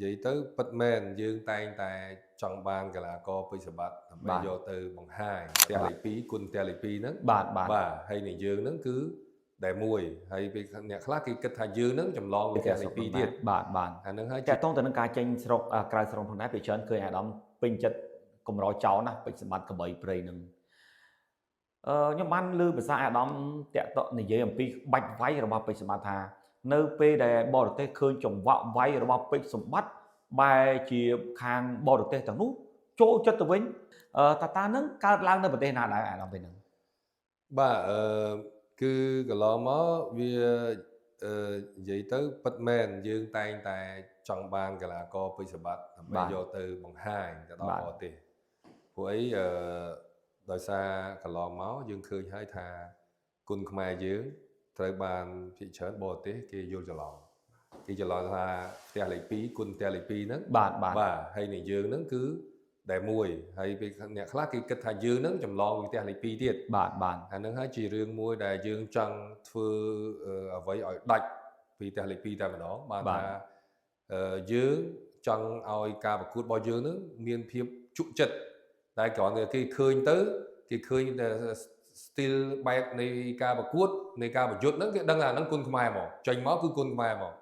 vậy tới bật mền dương tay tại trong ban cái là co bây giờ bật bây giờ từ bằng hai tele quân tele nó và hay này dương nó cứ đại mùi hay bị nhạc khác cái cách thay dương nó chầm lo cái tele tiết anh nó hay តែតងទៅនឹងការចេញស្រុកក្រៅស្រុកផងដែរពេលច្រើនឃើញអាដាមពេញចិត្តកម្រចោលណាពេជ្រសម្បត្តិកបីព្រៃនឹងខ្ញុំបានលើភាសាអាដាមតាក់តនិយាយអំពីបាច់វាយរបស់ពេជ្រសម្បត្តិថានៅពេលដែលបរទេសឃើញចង្វាក់វាយរបស់ពេជ្រសម្បត្តិបែរជាខាងបរទេសទាំងនោះចូលចិត្តទៅវិញតានឹងកើតឡើងនៅប្រទេសណាដែរអាដាមពេលហ្នឹងបាទគឺកន្លងមកវានិយាយទៅពិតមែនយើងតែងតែចង់បានកីឡាករពេជ្រសម្បត្តិដើម្បីយកទៅបង្ហាញទៅដល់បរទេសព្រោះអីដោយសារកន្លងមកយើងឃើញហើយថាគុណខ្មែរយើងត្រូវបានភាគច្រើនបរទេសគេយល់ច្រឡំគេច្រឡំថាផ្ទះលេខ2គុណផ្ទះលេខ2ហ្នឹងបាទហើយនឹងយើងហ្នឹងគឺដែលមួយហើយពេលអ្នកខ្លះគេគិតថាយើងហ្នឹងចម្លងពីផ្ទះលេខ2ទៀតបាទអាហ្នឹងហើយជារឿងមួយដែលយើងចង់ធ្វើអ្វីឲ្យដាច់ពីផ្ទះលេខ2តែម្ដងបានថាយើងចង់ឲ្យការប្រកួតរបស់យើងហ្នឹងមានភាពជក់ចិត្តតែគ្រាន់តែគេឃើញទៅគេឃើញតែ still បែបនៃការប្រកួតនៃការប្រយុទ្ធហ្នឹងគេដឹងថាហ្នឹងគុណខ្មែរហ្មងចេញមកគឺគុណខ្មែរហ្មង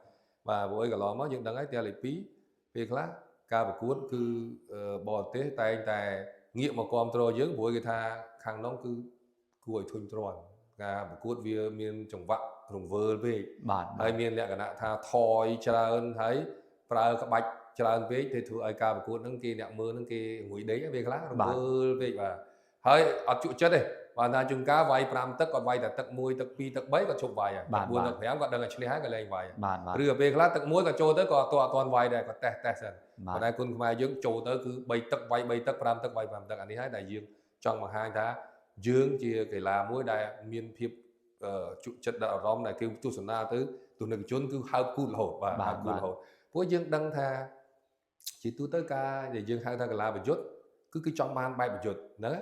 បាទព្រោះអីកន្លងមកយើងដឹងហើយផ្ទះលេខ2ពេលខ្លះការប្រកួតគឺបរទេសតែងតែងាកមកគ្រប់គ្រងយើងព្រោះគេថាខាងនោះគឺគួរឲ្យធុញទ្រាន់ការប្រកួតវាមានចង្វាក់រង្វើលពេកហើយមានលក្ខណៈថាថយច្រើនហើយប្រើក្បាច់ច្រើនពេកទៅធ្វើឲ្យការប្រកួតហ្នឹងគេអ្នកមើលហ្នឹងគេងុយដេកពេលខ្លះរង្វើលពេកបាទហើយអត់ជក់ចិត្តទេបានថាជួនកាលវាយ5ទឹកគាត់វាយតែទឹក1ទឹក2ទឹក3គាត់ឈប់វាយហើយ4ទឹក5គាត់ដឹងតែឈ្នះហើយគាត់លែងវាយឬពេលខ្លះទឹក1គាត់ចូលទៅក៏អត់ទាន់វាយដែរគាត់តេស្តសិនប៉ុន្តែគុណខ្មែរយើងចូលទៅគឺ3ទឹកវាយ3ទឹក5ទឹកវាយ5ទឹកអានេះហើយដែលយើងចង់បង្ហាញថាយើងជាកីឡាមួយដែលមានភាពជក់ចិត្តដល់អារម្មណ៍ដែលគេទស្សនាទៅទស្សនិកជនគឺហើបគូតរហូតបាទហើបគូតរហូតព្រោះយើងដឹងថាជាទូទៅការដែលយើងហៅថាកីឡាប្រយុទ្ធគឺចង់បានបែបប្រយុទ្ធហ្នឹង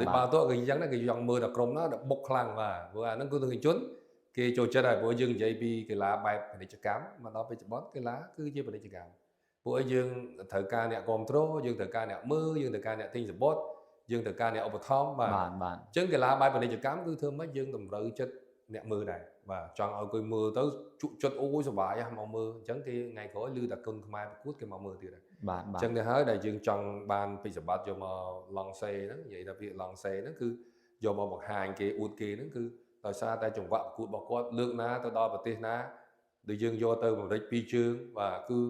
ដូចបាល់ទាត់គេអញ្ចឹងគេចង់មើលតែក្រុមណាដែលបុកខ្លាំងបាទព្រោះអាហ្នឹងគឺទស្សនិកជនគេចូលចិត្តហើយព្រោះយើងនិយាយពីកីឡាបែបពាណិជ្ជកម្មមកដល់បច្ចុប្បន្នកីឡាគឺជាពាណិជ្ជកម្មព្រោះយើងត្រូវការអ្នកគ្រប់គ្រងយើងត្រូវការអ្នកមើលយើងត្រូវការអ្នកទិញសំបុត្រយើងត្រូវការអ្នកឧបត្ថម្ភបាទអញ្ចឹងកីឡាបែបពាណិជ្ជកម្មគឺធ្វើម៉េចយើងតម្រូវចិត្តអ្នកមើលដែរបាទចង់ឲ្យគេមើលទៅជក់ចិត្តអូយសប្បាយមកមើលអញ្ចឹងគេថ្ងៃក្រោយឮតែគុណខ្មែរប្រកួតគេមកមើលទៀតហើយអញ្ចឹងទៅហើយដែលយើងចង់បានពេជ្រសម្បត្តិយកមកឡង់សេហ្នឹងនិយាយថាពាក្យឡង់សេហ្នឹងគឺយកមកបង្ហាញគេអួតគេហ្នឹងគឺដោយសារតែចង្វាក់ប្រកួតរបស់គាត់លើកណាទៅដល់ប្រទេសណាដែលយើងយកទៅអាមេរិក2ជើងបាទគឺ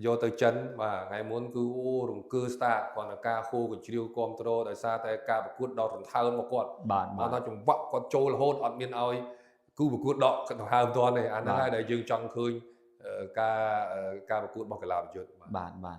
យកទៅចិនបាទថ្ងៃមុនគឺអូរង្គើ start គាត់នៅការហូរកជ្រៀវគ្រប់ត្រូលដោយសារតែការប្រកួតដកដង្ហើមមកគាត់បាទថាចង្វាក់គាត់ចូលរហូតអត់មានឲ្យគូប្រកួតដកដង្ហើមទាន់ទេអាហ្នឹងហើយដែលយើងចង់ឃើញការប្រកួតរបស់កីឡាប្រយុទ្ធបាទ